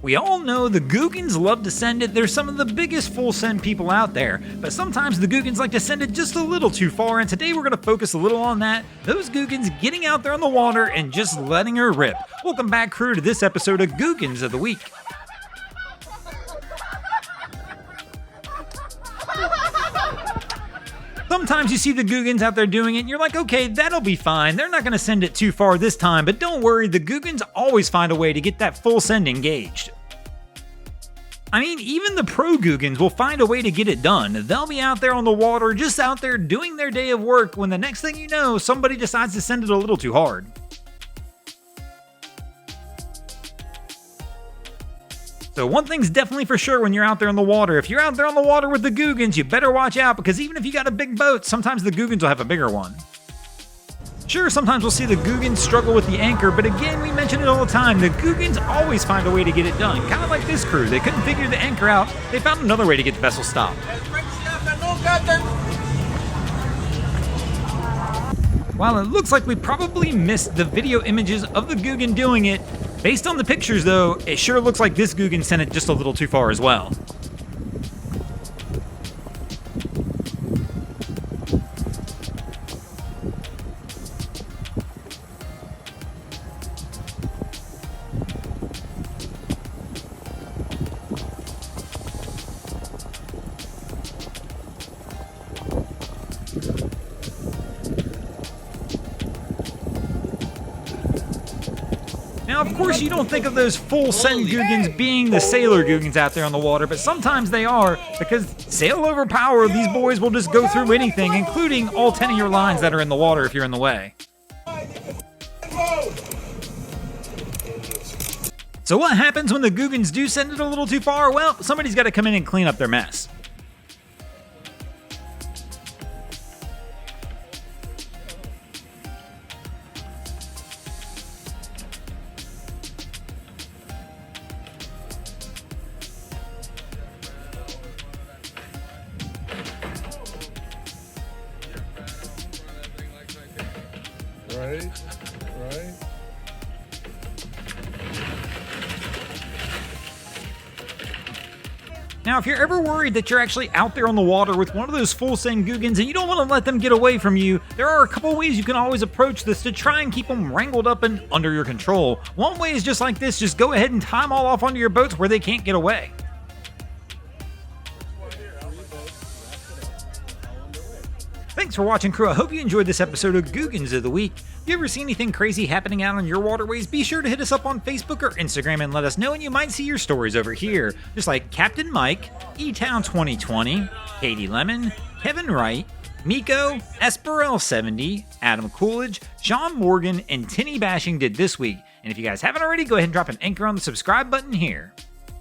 We all know the Googans love to send it. They're some of the biggest full send people out there, but sometimes the Googans like to send it just a little too far, and today we're going to focus a little on that. Those Googans getting out there on the water and just letting her rip. Welcome back, crew, to this episode of Googans of the Week. Sometimes you see the Googans out there doing it and you're like, okay, that'll be fine. They're not going to send it too far this time, but don't worry, the Googans always find a way to get that full send engaged. I mean, even the pro Googans will find a way to get it done. They'll be out there on the water, just out there doing their day of work, when the next thing you know, somebody decides to send it a little too hard. So one thing's definitely for sure when you're out there on the water. If you're out there on the water with the Googans, you better watch out, because even if you got a big boat, sometimes the Googans will have a bigger one. Sure, sometimes we'll see the Googans struggle with the anchor, but again, we mention it all the time, the Googans always find a way to get it done. Kind of like this crew, they couldn't figure the anchor out, they found another way to get the vessel stopped. While it looks like we probably missed the video images of the Googan doing it, based on the pictures though, it sure looks like this Googan sent it just a little too far as well. Now, of course, you don't think of those full send Googans being the sailor Googans out there on the water, but sometimes they are, because sail over power, these boys will just go through anything, including all 10 of your lines that are in the water if you're in the way. So what happens when the Googans do send it a little too far? Well, somebody's got to come in and clean up their mess. Right. Now, if you're ever worried that you're actually out there on the water with one of those full send Googans and you don't want to let them get away from you, there are a couple ways you can always approach this to try and keep them wrangled up and under your control. One way is just like this, just go ahead and tie them all off onto your boats where they can't get away. Thanks for watching, crew. I hope you enjoyed this episode of Googans of the Week. If you ever see anything crazy happening out on your waterways, be sure to hit us up on Facebook or Instagram and let us know, and you might see your stories over here. Just like Captain Mike, E-Town 2020, Katie Lemon, Kevin Wright, Miko, Esperel70, Adam Coolidge, Sean Morgan, and Tinny Bashing did this week. And if you guys haven't already, go ahead and drop an anchor on the subscribe button here.